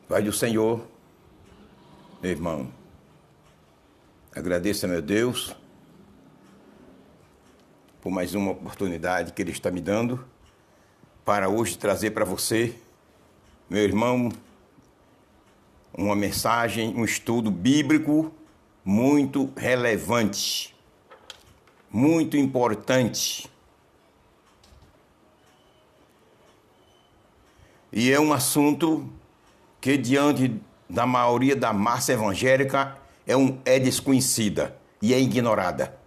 Pai do Senhor, meu irmão, agradeço a meu Deus por mais uma oportunidade que Ele está me dando para hoje trazer para você, meu irmão, uma mensagem, um estudo bíblico muito relevante, muito importante. E é um assunto que, diante da maioria da massa evangélica, é desconhecida e é ignorada.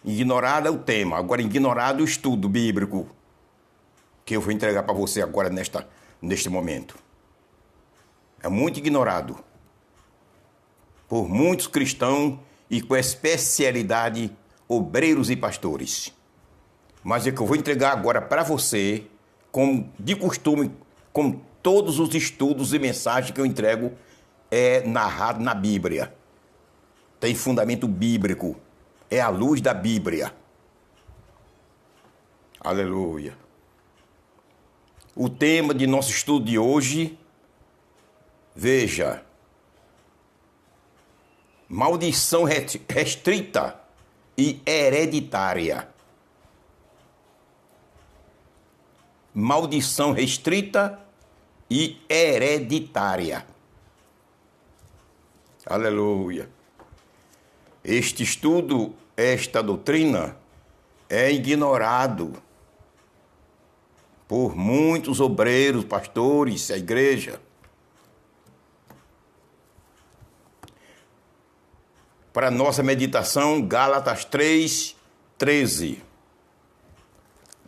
Ignorada é o tema, agora ignorado o estudo bíblico que eu vou entregar para você agora neste momento. É muito ignorado por muitos cristãos e com especialidade obreiros e pastores. Mas é que eu vou entregar agora para você, como de costume, como todos os estudos e mensagens que eu entrego é narrado na Bíblia. Tem fundamento bíblico. É a luz da Bíblia. Aleluia. O tema de nosso estudo de hoje, veja, maldição restrita e hereditária. Maldição restrita e hereditária. Aleluia. Este estudo, esta doutrina, é ignorado por muitos obreiros, pastores, a igreja. Para nossa meditação, Gálatas 3:13.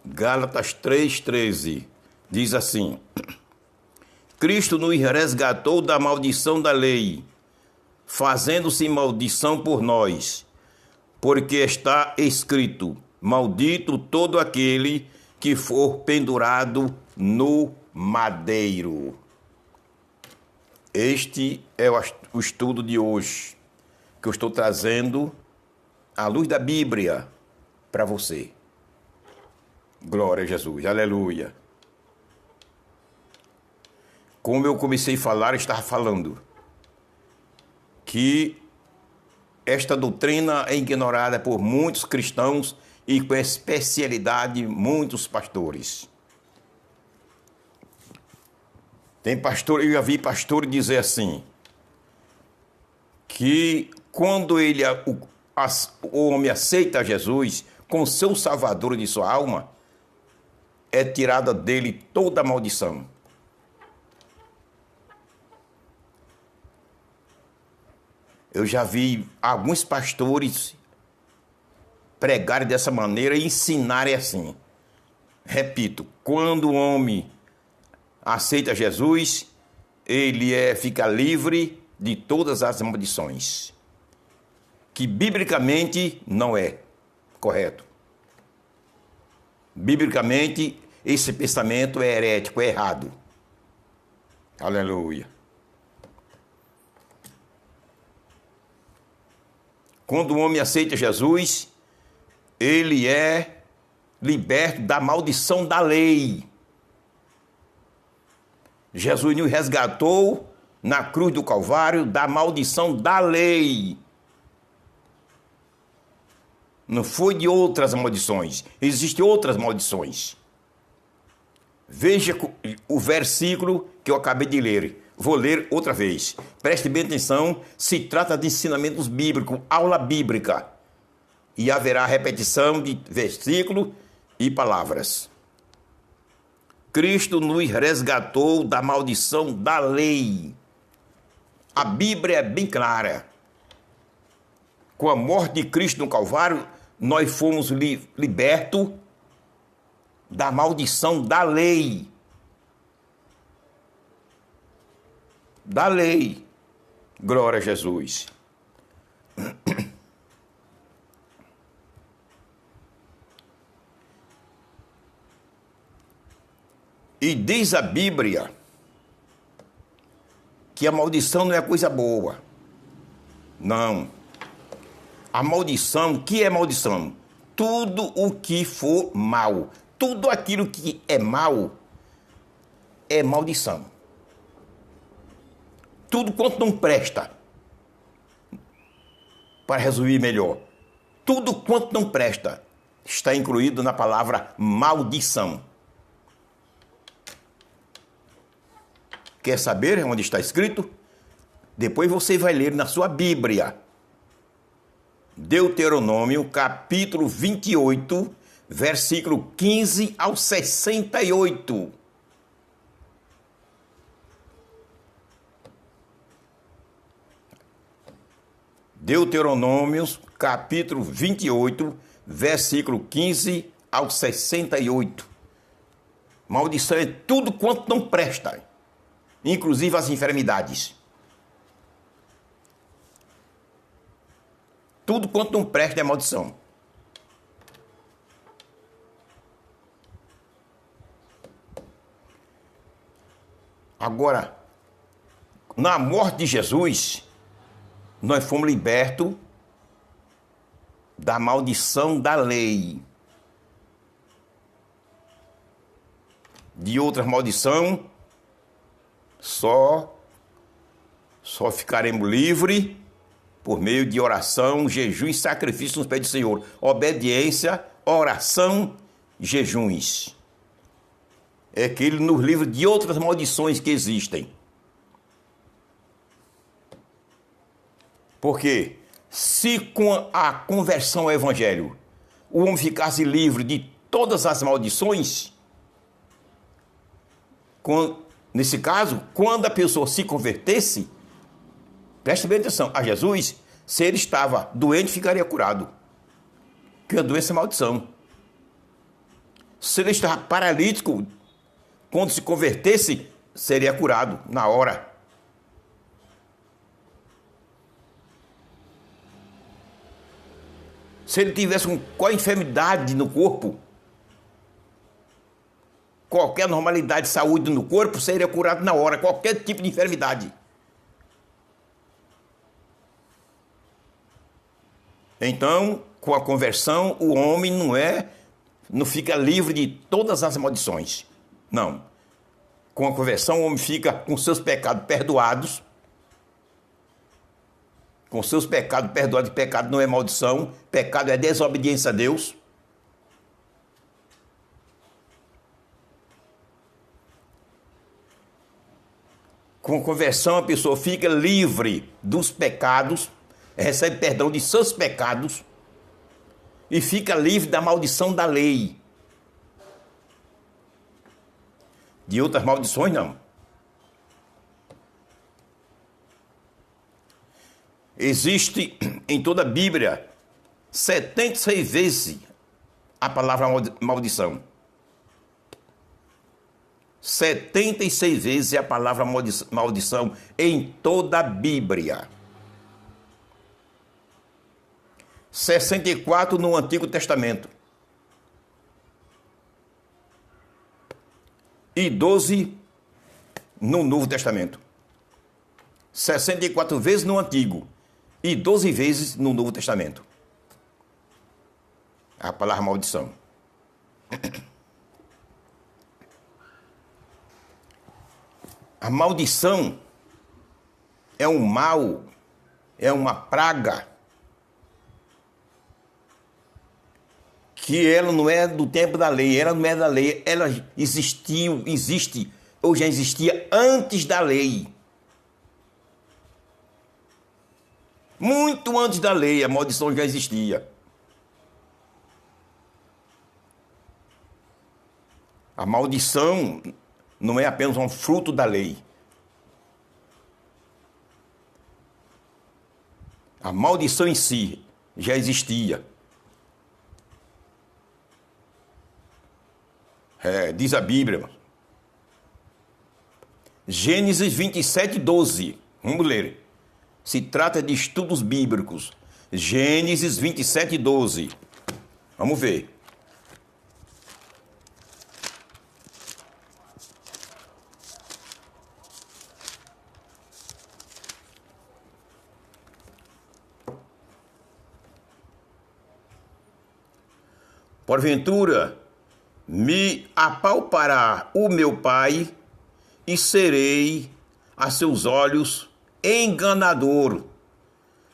Gálatas 3:13 diz assim: Cristo nos resgatou da maldição da lei, fazendo-se maldição por nós, porque está escrito: maldito todo aquele que for pendurado no madeiro. Este é o estudo de hoje, que eu estou trazendo à luz da Bíblia para você. Glória a Jesus, aleluia. Como eu comecei a falar, eu estava falando que esta doutrina é ignorada por muitos cristãos e com especialidade muitos pastores. Tem pastor, eu já vi pastor dizer assim, que quando o homem aceita Jesus como seu salvador de sua alma, é tirada dele toda a maldição. Eu já vi alguns pastores pregarem dessa maneira e ensinarem assim. Repito, quando o homem aceita Jesus, ele fica livre de todas as maldições. Que biblicamente não é correto. Biblicamente, esse pensamento é herético, é errado. Aleluia. Quando o homem aceita Jesus, ele é liberto da maldição da lei. Jesus nos resgatou na cruz do Calvário da maldição da lei. Não foi de outras maldições. Existem outras maldições. Veja o versículo que eu acabei de ler. Vou ler outra vez. Preste bem atenção. Se trata de ensinamentos bíblicos, aula bíblica. E haverá repetição de versículo e palavras. Cristo nos resgatou da maldição da lei. A Bíblia é bem clara. Com a morte de Cristo no Calvário, nós fomos libertos da maldição da lei. Da lei. Glória a Jesus. E diz a Bíblia que a maldição não é coisa boa. Não. A maldição, o que é maldição? Tudo o que for mal. Tudo aquilo que é mal é maldição. Tudo quanto não presta, para resumir melhor, tudo quanto não presta está incluído na palavra maldição. Quer saber onde está escrito? Depois você vai ler na sua Bíblia. Deuteronômio, capítulo 28, versículo 15 ao 68. Deuteronômio, capítulo 28, versículo 15 ao 68. Maldição é tudo quanto não presta, inclusive as enfermidades. Tudo quanto não presta é maldição. Agora, na morte de Jesus, nós fomos libertos da maldição da lei. De outra maldição, só ficaremos livres por meio de oração, jejum e sacrifício nos pés do Senhor. Obediência, oração, jejuns. É que Ele nos livra de outras maldições que existem. Porque se com a conversão ao Evangelho o homem ficasse livre de todas as maldições, nesse caso, quando a pessoa se convertesse, preste bem atenção, a Jesus, se ele estava doente, ficaria curado. Porque a doença é maldição. Se ele estava paralítico, quando se convertesse, seria curado na hora. Se ele tivesse qualquer enfermidade no corpo, qualquer normalidade de saúde no corpo, seria curado na hora, qualquer tipo de enfermidade. Então, com a conversão, o homem não fica livre de todas as maldições. Não. Com a conversão, o homem fica com seus pecados perdoados. Com seus pecados perdoados. Pecado não é maldição. Pecado é desobediência a Deus. Com a conversão, a pessoa fica livre dos pecados, recebe perdão de seus pecados e fica livre da maldição da lei. De outras maldições, não. Existe em toda a Bíblia 76 vezes a palavra maldição. 76 vezes é a palavra maldição em toda a Bíblia. 64 no Antigo Testamento. E 12 no Novo Testamento. 64 vezes no Antigo e 12 vezes no Novo Testamento. A palavra maldição. A maldição é um mal, é uma praga, que ela não é do tempo da lei, ela não é da lei, ela existe, ou já existia antes da lei. Muito antes da lei, a maldição já existia. A maldição não é apenas um fruto da lei. A maldição em si já existia. Diz a Bíblia. Gênesis 27, 12. Vamos ler. Se trata de estudos bíblicos. Gênesis 27, 12. Vamos ver. Porventura, me apalpará o meu pai e serei a seus olhos enganador.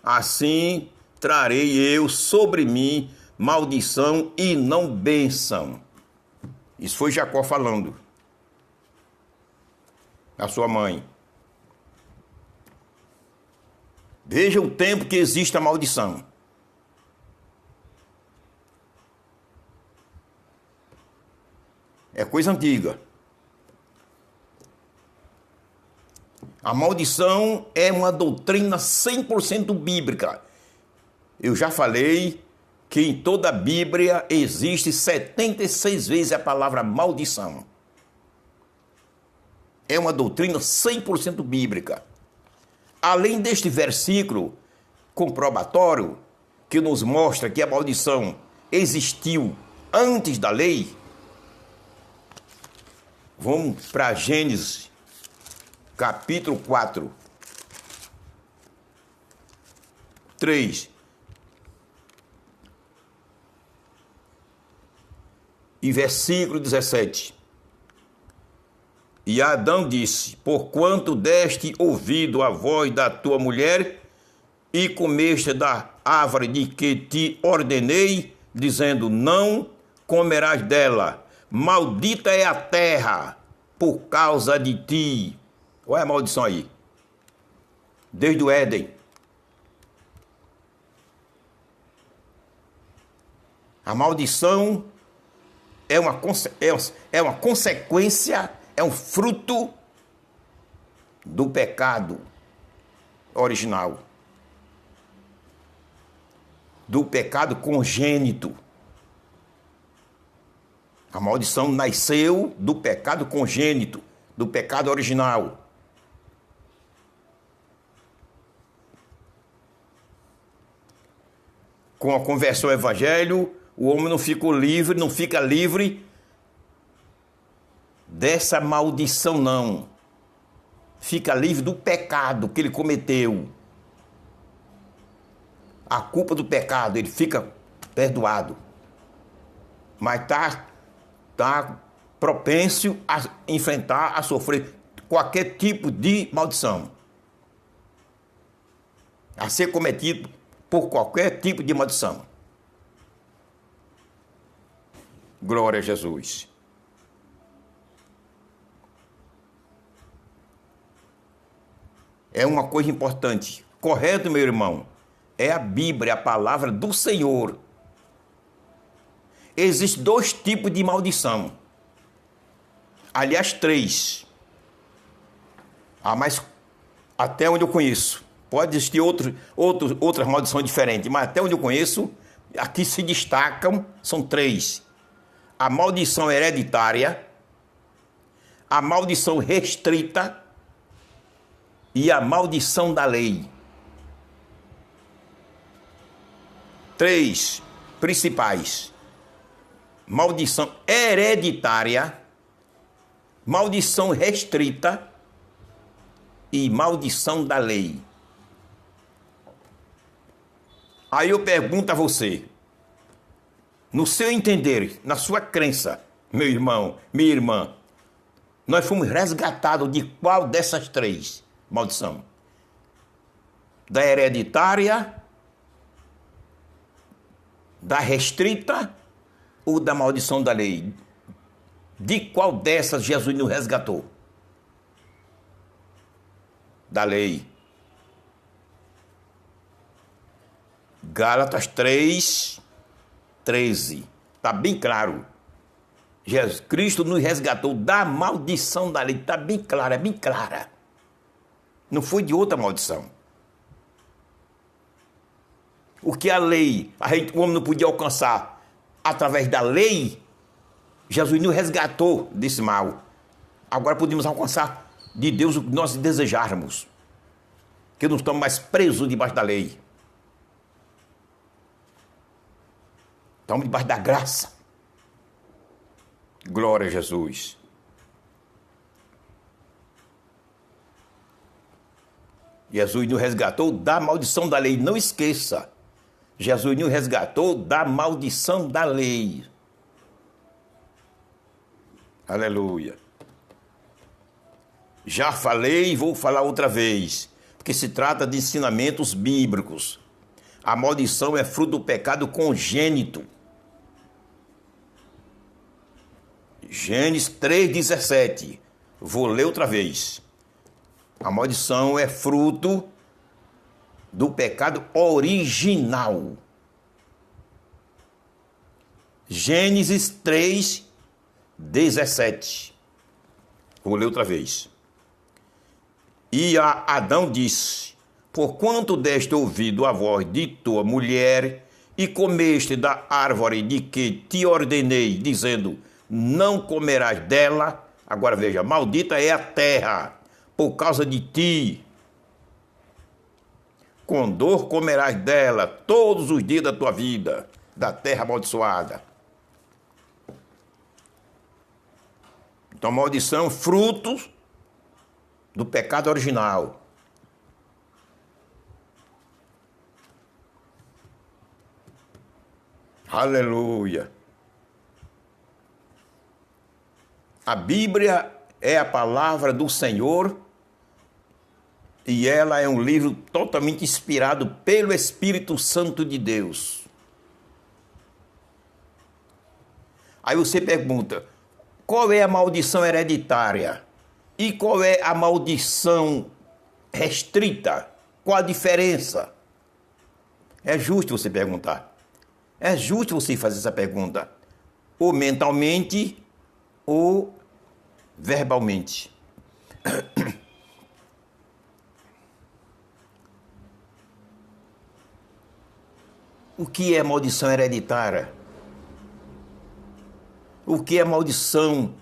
Assim trarei eu sobre mim maldição e não bênção. Isso foi Jacó falando a sua mãe. Veja o tempo que existe a maldição. É coisa antiga. A maldição é uma doutrina 100% bíblica. Eu já falei que em toda a Bíblia existe 76 vezes a palavra maldição. É uma doutrina 100% bíblica. Além deste versículo comprobatório que nos mostra que a maldição existiu antes da lei, vamos para Gênesis, capítulo 4, 3. E versículo 17. E Adão disse: porquanto deste ouvido à voz da tua mulher e comeste da árvore de que te ordenei, dizendo: não comerás dela, maldita é a terra por causa de ti. Olha a maldição aí. Desde o Éden. A maldição é uma consequência, é um fruto do pecado original, do pecado congênito. A maldição nasceu do pecado congênito, do pecado original. Com a conversão ao evangelho, o homem não fica livre dessa maldição, não. Fica livre do pecado que ele cometeu. A culpa do pecado, ele fica perdoado. Mas está propenso a enfrentar, a sofrer qualquer tipo de maldição. A ser cometido por qualquer tipo de maldição. Glória a Jesus. É uma coisa importante. Correto, meu irmão? É a Bíblia, a palavra do Senhor. Existem 2 tipos de maldição. Aliás, 3. Mas até onde eu conheço. Pode existir outras maldições diferentes, mas até onde eu conheço, aqui se destacam, são 3. A maldição hereditária, a maldição restrita e a maldição da lei. 3 principais: maldição hereditária, maldição restrita e maldição da lei. Aí eu pergunto a você, no seu entender, na sua crença, meu irmão, minha irmã, nós fomos resgatados de qual dessas 3 maldição? Da hereditária, da restrita ou da maldição da lei? De qual dessas Jesus nos resgatou? Da lei. Gálatas 3, 13. Está bem claro. Jesus Cristo nos resgatou da maldição da lei. Está bem clara, é bem clara. Não foi de outra maldição. O que a lei, o homem não podia alcançar através da lei, Jesus nos resgatou desse mal. Agora podemos alcançar de Deus o que nós desejarmos. Que não estamos mais presos debaixo da lei. Estamos debaixo da graça. Glória a Jesus. Jesus nos resgatou da maldição da lei. Não esqueça. Jesus nos resgatou da maldição da lei. Aleluia. Já falei e vou falar outra vez, porque se trata de ensinamentos bíblicos. A maldição é fruto do pecado congênito. Gênesis 3,17. Vou ler outra vez. A maldição é fruto do pecado original. Gênesis 3,17. Vou ler outra vez. E a Adão disse: porquanto deste ouvido a voz de tua mulher e comeste da árvore de que te ordenei, dizendo, não comerás dela. Agora veja, maldita é a terra por causa de ti. Com dor comerás dela todos os dias da tua vida, da terra amaldiçoada. Então, maldição, fruto do pecado original. Aleluia. A Bíblia é a palavra do Senhor e ela é um livro totalmente inspirado pelo Espírito Santo de Deus. Aí você pergunta, qual é a maldição hereditária? E qual é a maldição restrita? Qual a diferença? É justo você perguntar. É justo você fazer essa pergunta. Ou mentalmente, ou verbalmente. O que é maldição hereditária? O que é maldição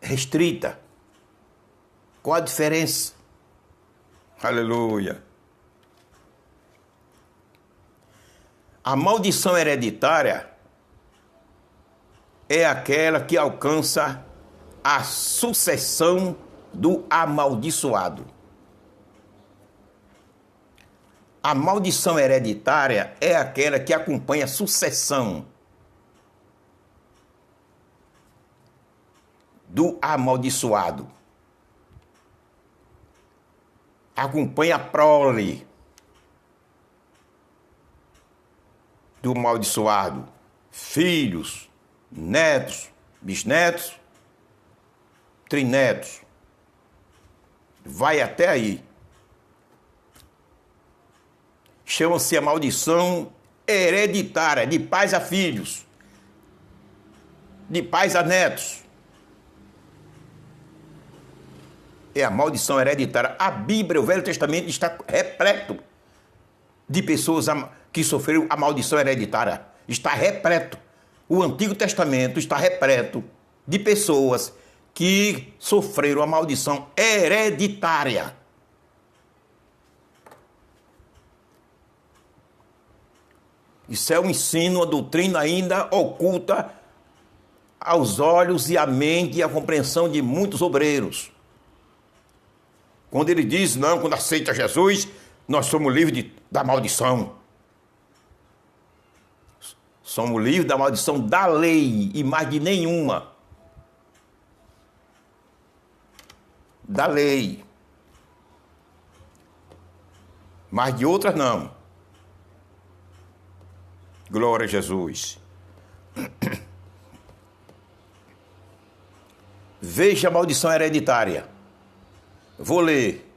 restrita? Qual a diferença? Aleluia. A maldição hereditária é aquela que alcança a sucessão do amaldiçoado. A maldição hereditária é aquela que acompanha a sucessão do amaldiçoado. Acompanha a prole do amaldiçoado. Filhos, netos, bisnetos, trinetos. Vai até aí. Chama-se a maldição hereditária, de pais a filhos, de pais a netos. É a maldição hereditária. A Bíblia, o Velho Testamento, está repleto de pessoas que sofreram a maldição hereditária. Está repleto. O Antigo Testamento está repleto de pessoas que sofreram a maldição hereditária. Isso é um ensino, uma doutrina ainda oculta aos olhos e à mente e à compreensão de muitos obreiros. Quando ele diz, não, quando aceita Jesus, nós somos livres da maldição. Somos livres da maldição da lei e mais de nenhuma. Da lei. Mas de outras não. Glória a Jesus. Veja a maldição hereditária. Vou ler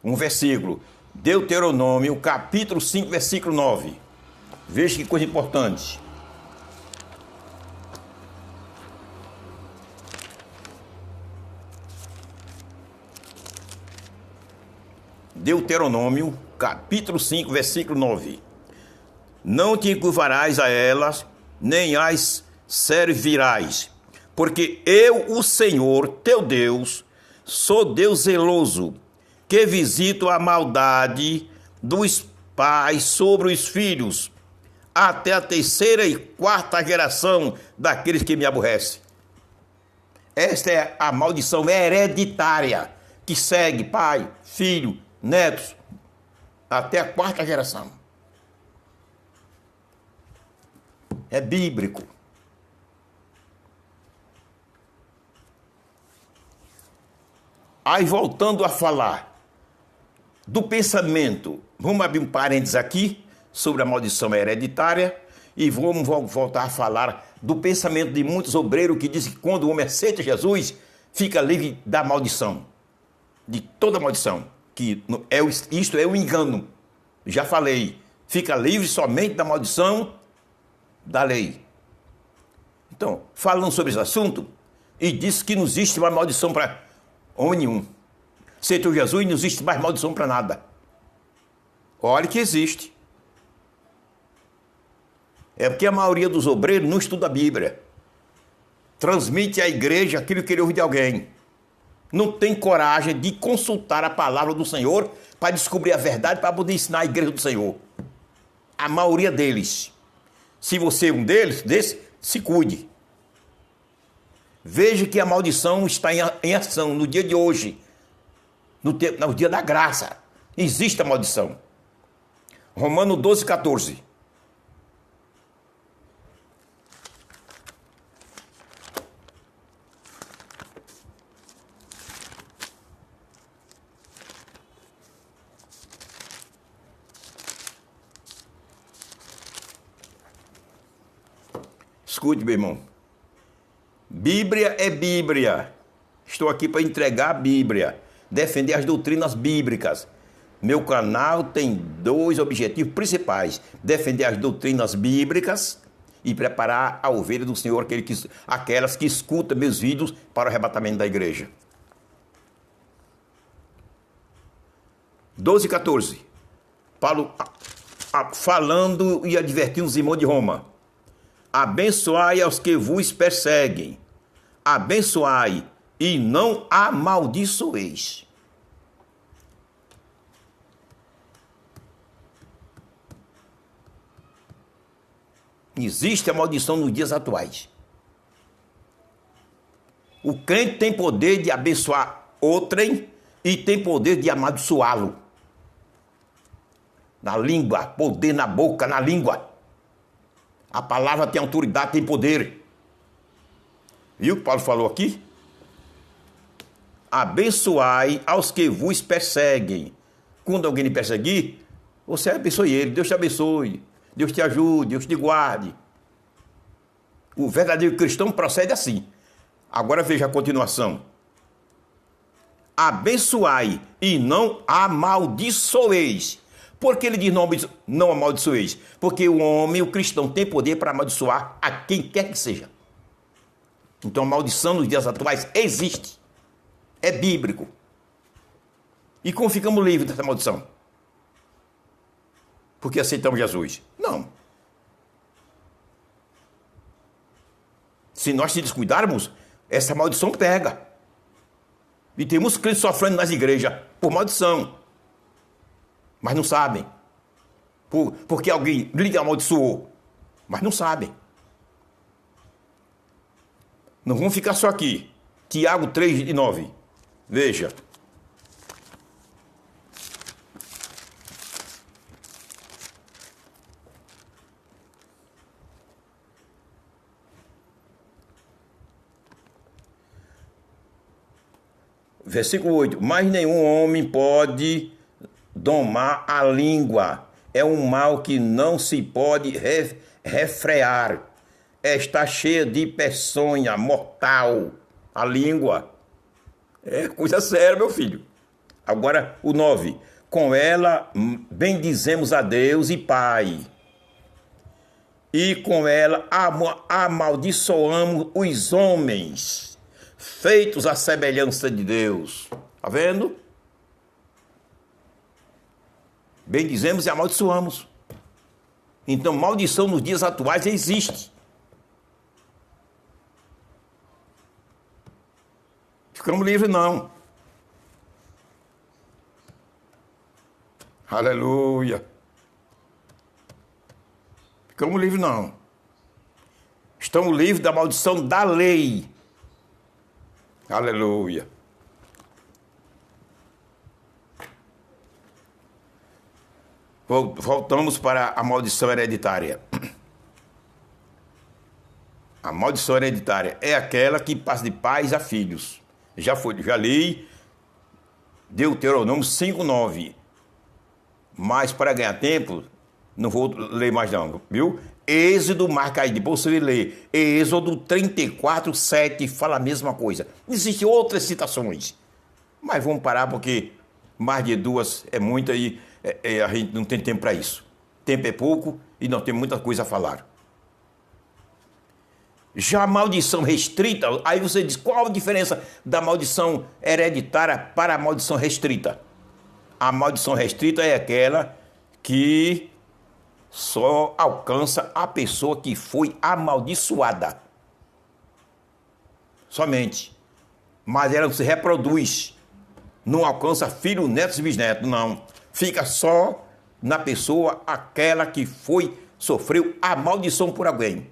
um versículo. Deuteronômio, capítulo 5, versículo 9. Veja que coisa importante. Deuteronômio, capítulo 5, versículo 9. Não te encurvarás a elas, nem as servirás, porque eu, o Senhor, teu Deus, sou Deus zeloso, que visito a maldade dos pais sobre os filhos, até a terceira e quarta geração daqueles que me aborrecem. Esta é a maldição hereditária que segue pai, filho, netos, até a quarta geração. É bíblico. Aí, voltando a falar do pensamento, vamos abrir um parênteses aqui sobre a maldição hereditária e vamos voltar a falar do pensamento de muitos obreiros que dizem que quando o homem aceita Jesus, fica livre da maldição, de toda maldição, que isto é um engano. Já falei, fica livre somente da maldição da lei. Então, falando sobre esse assunto, e disse que não existe mais maldição para homem nenhum. Aceitou Jesus e não existe mais maldição para nada. Olha que existe. É porque a maioria dos obreiros não estuda a Bíblia. Transmite à igreja aquilo que ele ouve de alguém. Não tem coragem de consultar a palavra do Senhor para descobrir a verdade, para poder ensinar a igreja do Senhor. A maioria deles. Se você é um deles, se cuide. Veja que a maldição está em ação no dia de hoje. No dia da graça. Existe a maldição. Romanos 12, 14. Escute, meu irmão. Bíblia é Bíblia. Estou aqui para entregar a Bíblia. Defender as doutrinas bíblicas. Meu canal tem 2 objetivos principais. Defender as doutrinas bíblicas e preparar a ovelha do Senhor, aquelas que escutam meus vídeos para o arrebatamento da igreja. 12, 14. Paulo falando e advertindo os irmãos de Roma. Abençoai aos que vos perseguem. Abençoai e não amaldiçoeis. Existe a maldição nos dias atuais. O crente tem poder de abençoar outrem e tem poder de amaldiçoá-lo. Na língua, poder na boca, na língua. A palavra tem autoridade, tem poder. Viu o que Paulo falou aqui? Abençoai aos que vos perseguem. Quando alguém lhe perseguir, você abençoe ele. Deus te abençoe. Deus te ajude, Deus te guarde. O verdadeiro cristão procede assim. Agora veja a continuação. Abençoai e não amaldiçoeis. Por que ele diz não amaldiçoeis? Porque o homem, o cristão, tem poder para amaldiçoar a quem quer que seja. Então a maldição nos dias atuais existe. É bíblico. E como ficamos livres dessa maldição? Porque aceitamos Jesus? Não. Se nós se descuidarmos, essa maldição pega. E temos crentes sofrendo nas igrejas por maldição. Mas não sabem. Porque alguém lhe amaldiçoou. Mas não sabem. Não vamos ficar só aqui. Tiago 3:9. Veja. Versículo 8. Mas nenhum homem pode domar a língua. É um mal que não se pode refrear. Está cheia de peçonha mortal. A língua. É coisa séria, meu filho. Agora, o 9. Com ela bendizemos a Deus e Pai. E com ela amaldiçoamos os homens, feitos à semelhança de Deus. Está vendo? Bendizemos e amaldiçoamos. Então, maldição nos dias atuais existe. Ficamos livres, não. Aleluia. Ficamos livres, não. Estamos livres da maldição da lei. Aleluia. Voltamos para a maldição hereditária. A maldição hereditária é aquela que passa de pais a filhos. Já li Deuteronômio 5:9. Mas para ganhar tempo, não vou ler mais não, viu? Êxodo, marca aí, depois você lê. Êxodo 34:7 fala a mesma coisa. Existem outras citações, mas vamos parar porque mais de duas é muita e a gente não tem tempo para isso. Tempo é pouco e nós temos muita coisa a falar. Já a maldição restrita, aí você diz, qual a diferença da maldição hereditária para a maldição restrita? A maldição restrita é aquela que só alcança a pessoa que foi amaldiçoada. Somente. Mas ela não se reproduz. Não alcança filho, netos e bisnetos, não. Fica só na pessoa aquela que sofreu a maldição por alguém.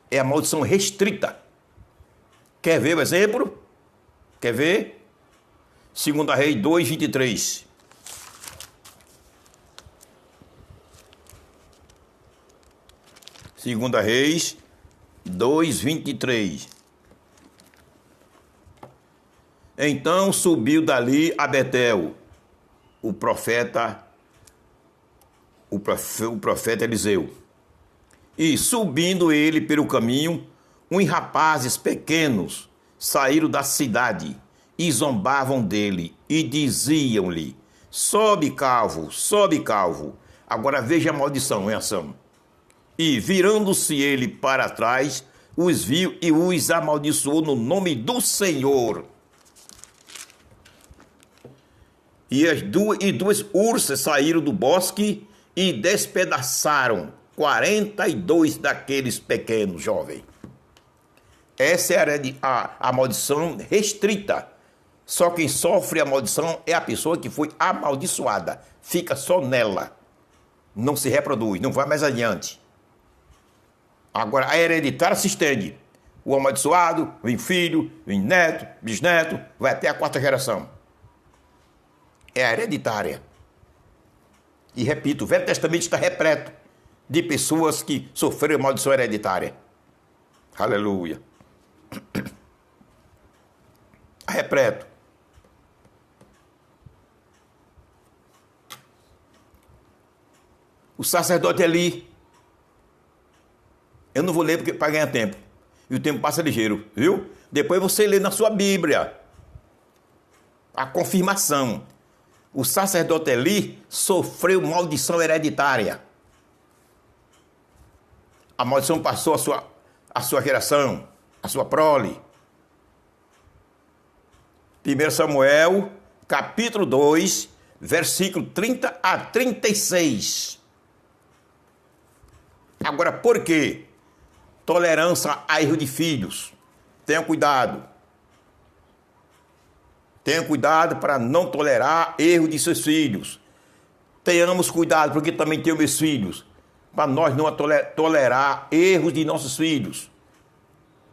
É a maldição restrita. Quer ver o exemplo? Quer ver? 2 Reis 2:23. Segunda Reis 2:23. Então subiu dali a Betel o profeta Eliseu. E subindo ele pelo caminho, uns rapazes pequenos saíram da cidade e zombavam dele e diziam-lhe: sobe calvo, sobe calvo. Agora veja a maldição em ação. E virando-se ele para trás, os viu e os amaldiçoou no nome do Senhor. E duas ursas saíram do bosque e despedaçaram 42 daqueles pequenos jovens. Essa é a maldição restrita. Só quem sofre a maldição é a pessoa que foi amaldiçoada. Fica só nela. Não se reproduz, não vai mais adiante. Agora, a hereditária se estende. O amaldiçoado, vem filho, vem neto, bisneto, vai até a 4ª geração. É a hereditária. E repito, o Velho Testamento está repleto de pessoas que sofreram maldição hereditária. Aleluia. Está repleto. O sacerdote Eli. Eu não vou ler porque para ganhar tempo. E o tempo passa ligeiro, viu? Depois você lê na sua Bíblia a confirmação. O sacerdote Eli sofreu maldição hereditária. A maldição passou a sua geração, a sua prole. 1 Samuel, capítulo 2, versículo 30 a 36. Agora, por quê? Tolerância a erro de filhos. Tenha cuidado. Tenha cuidado para não tolerar erro de seus filhos. Tenhamos cuidado, porque também tenho meus filhos. Para nós não tolerar erros de nossos filhos.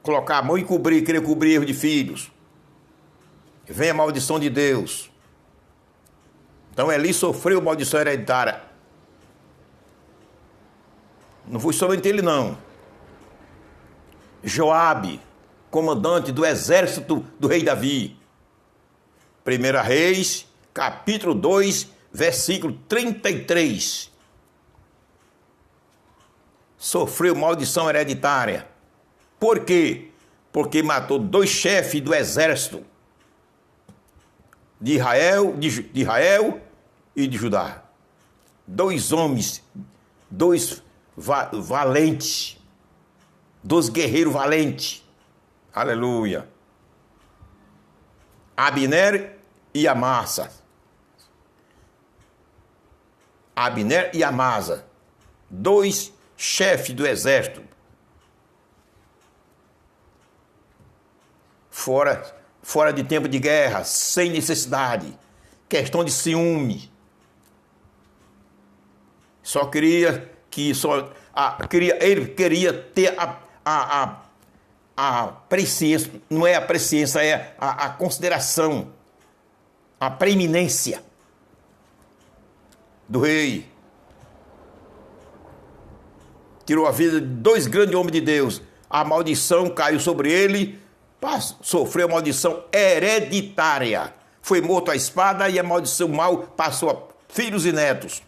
Colocar a mão e querer cobrir erro de filhos. Vem a maldição de Deus. Então Eli sofreu maldição hereditária. Não foi somente ele, não. Joabe, comandante do exército do rei Davi. 1 Reis, capítulo 2, versículo 33. Sofreu maldição hereditária. Por quê? Porque matou 2 chefes do exército de Israel e de Judá. 2 homens, 2 valentes, 2 guerreiros valentes. Aleluia. Abner e Amasa. Abner e Amasa. 2 chefes do exército. Fora de tempo de guerra, sem necessidade. Questão de ciúme. Ele queria ter a presciência, não é a presciência, é a consideração, a preeminência do rei. Tirou a vida de 2 grandes homens de Deus. A maldição caiu sobre ele, sofreu a maldição hereditária. foi morto à espada e a maldição mal passou a filhos e netos.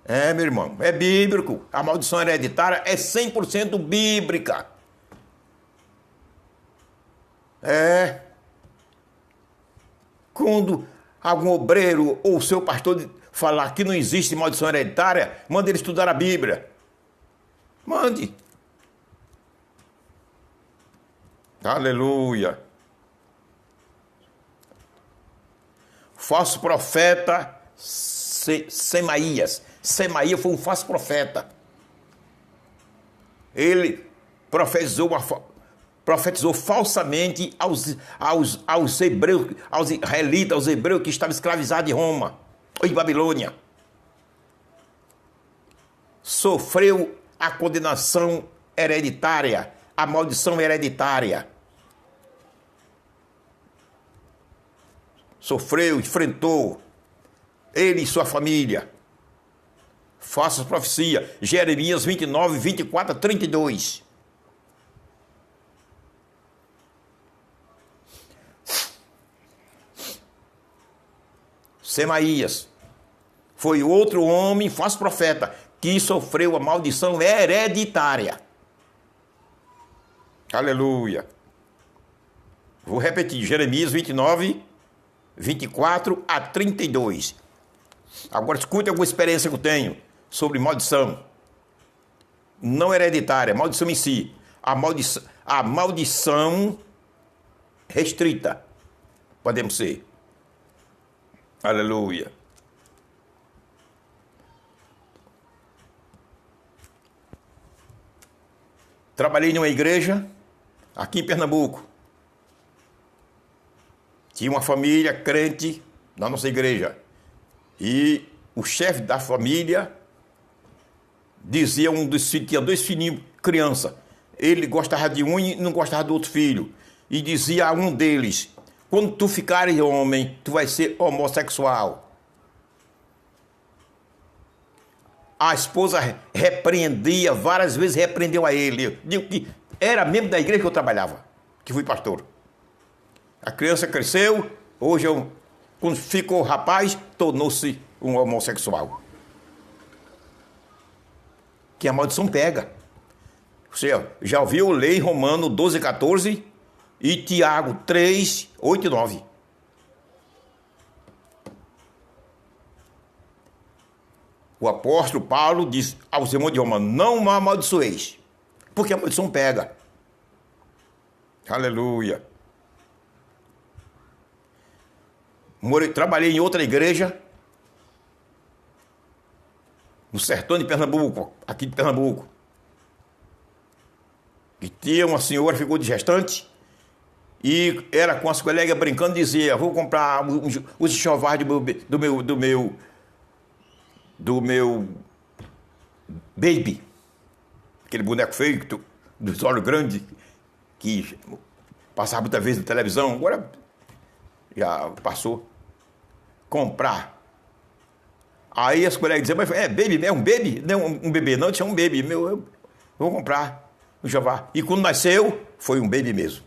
É, meu irmão, é bíblico. A maldição hereditária é 100% bíblica. É. Quando algum obreiro ou seu pastor falar que não existe maldição hereditária, mande ele estudar a Bíblia. Mande. Aleluia. Falso profeta Semaías. Semaías foi um falso profeta. Ele profetizou falsamente aos hebreus, aos israelitas, aos hebreus que estavam escravizados em Roma, ou em Babilônia. Sofreu a condenação hereditária, a maldição hereditária. Sofreu, enfrentou, ele e sua família. Faça profecia, Jeremias 29, 24 a 32. Semaías foi outro homem, falso profeta, que sofreu a maldição hereditária. Aleluia. Vou repetir, Jeremias 29, 24 a 32. Agora escute alguma experiência que eu tenho sobre maldição. Não hereditária, maldição em si. A maldição restrita. Podemos ser. Aleluia. Trabalhei numa igreja aqui em Pernambuco. Tinha uma família crente na nossa igreja. E o chefe da família dizia tinha dois filhinhos, criança. Ele gostava de um e não gostava do outro filho. E dizia a um deles: quando tu ficares homem, tu vais ser homossexual. A esposa repreendia, várias vezes repreendeu a ele. Eu digo que era membro da igreja que eu trabalhava, que fui pastor. A criança cresceu, hoje quando ficou rapaz, tornou-se um homossexual. Que a maldição pega. Você já ouviu lei Romano 12, 14 e Tiago 3, 8 e 9. O apóstolo Paulo diz aos irmãos de Roma: não amaldiçoeis, porque a maldição pega. Aleluia. Trabalhei em outra igreja, no sertão de Pernambuco, aqui de Pernambuco. E tinha uma senhora, ficou de gestante, e era com as colegas brincando, dizia: vou comprar os enxovais do meu baby, aquele boneco feio, dos olhos grandes, que passava muitas vezes na televisão, agora já passou. Comprar. Aí as colegas diziam: mas é baby, é um baby? Não, um bebê não, tinha um baby. Eu vou comprar o Jeová. E quando nasceu, foi um baby mesmo.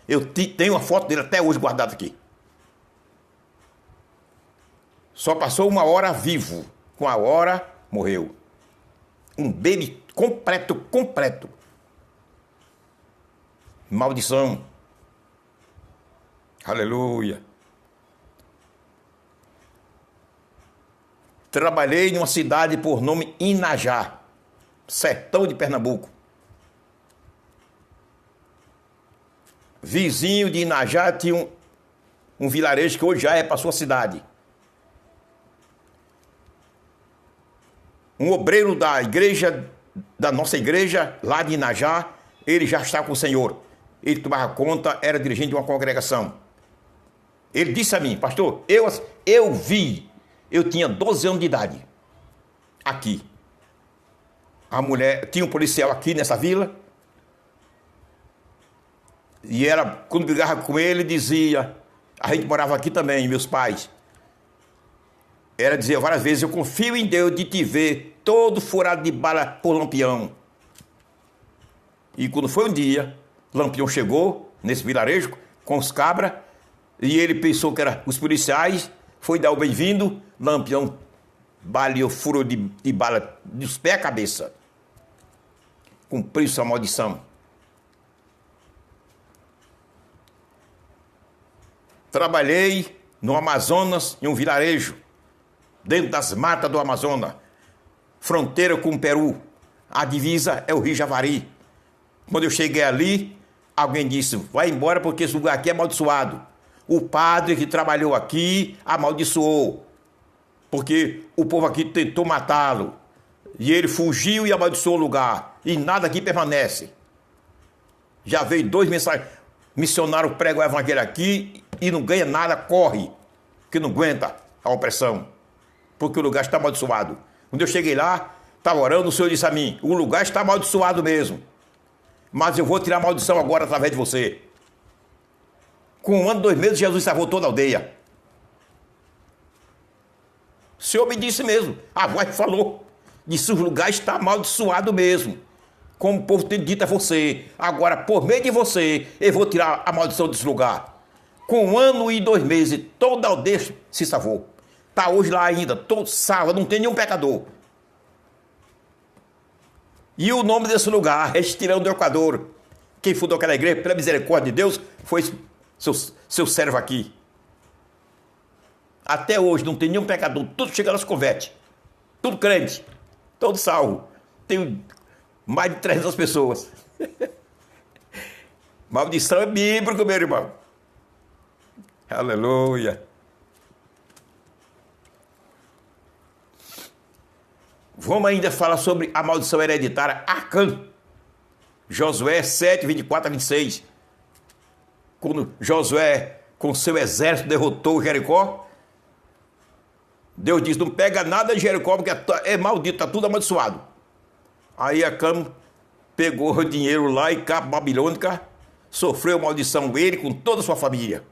Eu tenho uma foto dele até hoje guardada aqui. Só passou uma hora vivo. Com a hora, morreu. Um baby completo. Maldição. Aleluia. Trabalhei em uma cidade por nome Inajá, sertão de Pernambuco. Vizinho de Inajá tinha um vilarejo que hoje já é para sua cidade. Um obreiro da igreja, da nossa igreja, lá de Inajá, ele já está com o Senhor. Ele tomava conta, era dirigente de uma congregação. Ele disse a mim: pastor, eu vi. Eu tinha 12 anos de idade, aqui. A mulher, tinha um policial aqui nessa vila, e ela, quando brigava com ele, dizia, a gente morava aqui também, meus pais. Ela dizia várias vezes: eu confio em Deus de te ver todo furado de bala por Lampião. E quando foi um dia, Lampião chegou, nesse vilarejo, com os cabras, e ele pensou que eram os policiais, foi dar o bem-vindo, Lampião baleou, furou de bala dos pés à cabeça. Cumpriu sua maldição. Trabalhei no Amazonas, em um vilarejo, dentro das matas do Amazonas, fronteira com o Peru. A divisa é o Rio Javari. Quando eu cheguei ali, alguém disse, vai embora porque esse lugar aqui é amaldiçoado. O padre que trabalhou aqui amaldiçoou, porque o povo aqui tentou matá-lo. E ele fugiu e amaldiçoou o lugar. E nada aqui permanece. Já veio 2 missionários pregam o evangelho aqui e não ganha nada, corre, que não aguenta a opressão, porque o lugar está amaldiçoado. Quando eu cheguei lá, estava orando, o Senhor disse a mim, o lugar está amaldiçoado mesmo, mas eu vou tirar a maldição agora através de você. Com 1 ano, 2 meses, Jesus salvou toda a aldeia. O Senhor me disse mesmo, a voz falou, disse, o lugar está amaldiçoado mesmo, como o povo tem dito a você. Agora, por meio de você, eu vou tirar a maldição desse lugar. Com 1 ano e 2 meses, toda a aldeia se salvou. Está hoje lá ainda, todo salvo, não tem nenhum pecador. E o nome desse lugar, Restirão do Equador. Quem fundou aquela igreja, pela misericórdia de Deus, foi seu servo aqui. Até hoje não tem nenhum pecador, tudo chega lá se converte. Tudo crente, todo salvo. Tem mais de 300 pessoas. Maldição é bíblica, meu irmão. Aleluia. Vamos ainda falar sobre a maldição hereditária Acã. Josué 7, 24 a 26. Quando Josué, com seu exército, derrotou Jericó, Deus diz, não pega nada de Jericó, porque é maldito, está tudo amaldiçoado. Aí Acã pegou o dinheiro lá e capa babilônica, sofreu maldição ele com toda a sua família.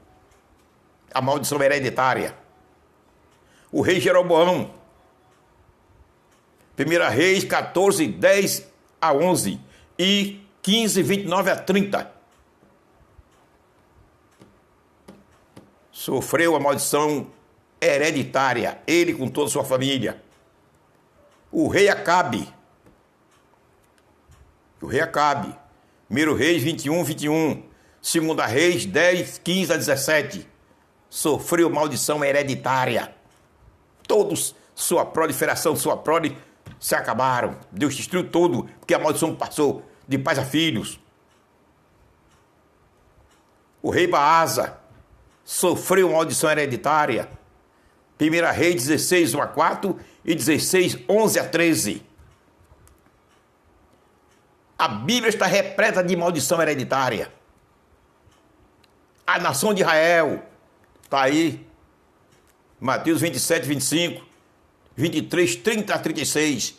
A maldição hereditária. O rei Jeroboão, 1 Reis 14, 10 a 11 e 15, 29 a 30. Sofreu a maldição hereditária, ele com toda a sua família. O rei Acabe, 1 Reis 21, 21, 2 Reis 10, 15 a 17, sofreu maldição hereditária. Todos, sua proliferação, sua prole se acabaram. Deus destruiu todo, porque a maldição passou de pais a filhos. O rei Baasa sofreu maldição hereditária. 1 Reis 16, 1 a 4 e 16, 11 a 13. A Bíblia está repleta de maldição hereditária. A nação de Israel está aí. Mateus 27, 25, 23, 30 a 36.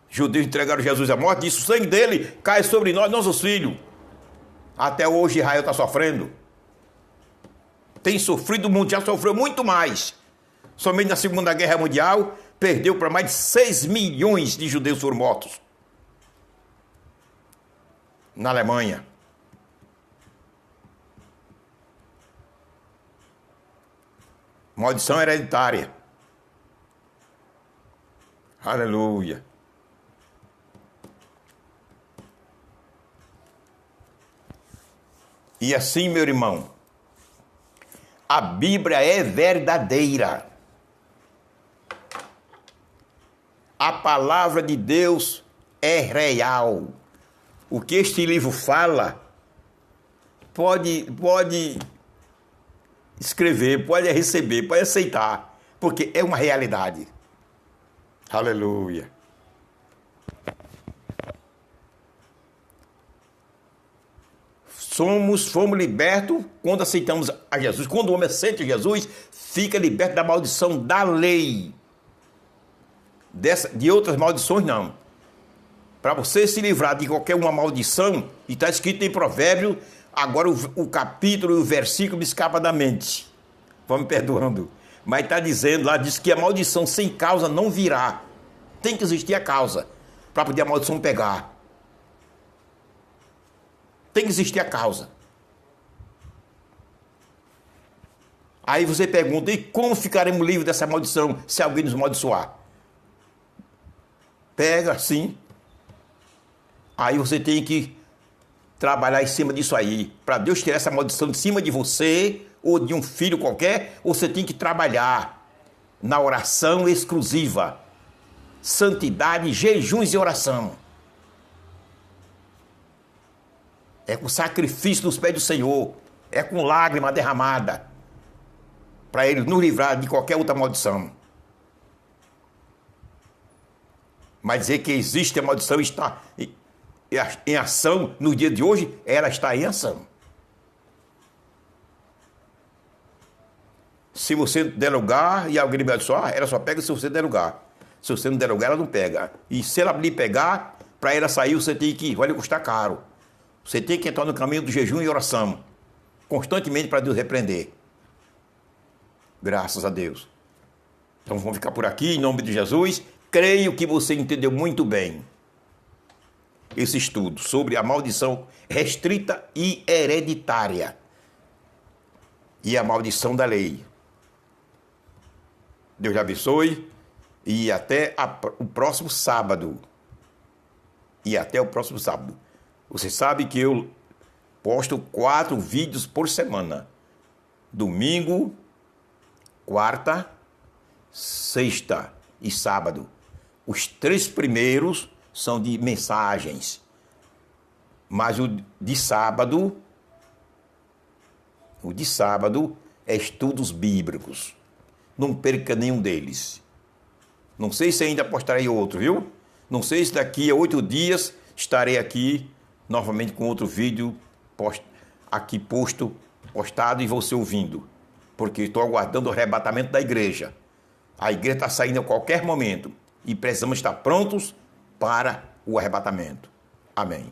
Judeus entregaram Jesus à morte, disse, o sangue dele cai sobre nós, nossos filhos. Até hoje Israel está sofrendo. Tem sofrido, o mundo já sofreu muito mais. Somente na Segunda Guerra Mundial, perdeu para mais de 6 milhões de judeus foram mortos. Na Alemanha. Maldição hereditária. Aleluia. E assim, meu irmão, a Bíblia é verdadeira. A palavra de Deus é real. O que este livro fala, pode escrever, pode receber, pode aceitar, porque é uma realidade. Aleluia. Fomos libertos quando aceitamos a Jesus. Quando o homem aceita Jesus, fica liberto da maldição da lei. De outras maldições, não. Para você se livrar de qualquer uma maldição, e está escrito em Provérbio, agora o capítulo e o versículo me escapa da mente. Vão me perdoando. Mas está dizendo lá, diz que a maldição sem causa não virá. Tem que existir a causa, para poder a maldição pegar. Tem que existir a causa. Aí você pergunta, e como ficaremos livres dessa maldição se alguém nos amaldiçoar? Pega, sim. Aí você tem que trabalhar em cima disso aí. Para Deus tirar essa maldição de cima de você ou de um filho qualquer, você tem que trabalhar na oração exclusiva. Santidade, jejuns e oração. É com sacrifício nos pés do Senhor. É com lágrima derramada. Para Ele nos livrar de qualquer outra maldição. Mas dizer que existe a maldição está em ação no dia de hoje, ela está em ação. Se você der lugar e alguém lhe abençoar, ela só pega se você der lugar. Se você não der lugar, ela não pega. E se ela lhe pegar, para ela sair, você tem que ir. Vai lhe custar caro. Você tem que entrar no caminho do jejum e oração. Constantemente para Deus repreender. Graças a Deus. Então vamos ficar por aqui, em nome de Jesus. Creio que você entendeu muito bem esse estudo sobre a maldição restrita e hereditária. E a maldição da lei. Deus lhe abençoe. E até o próximo sábado. Você sabe que eu posto 4 vídeos por semana. Domingo, quarta, sexta e sábado. Os 3 primeiros são de mensagens. Mas o de sábado é estudos bíblicos. Não perca nenhum deles. Não sei se ainda postarei outro, viu? Não sei se daqui a 8 dias estarei aqui novamente com outro vídeo postado e você ouvindo. Porque estou aguardando o arrebatamento da igreja. A igreja está saindo a qualquer momento e precisamos estar prontos para o arrebatamento. Amém.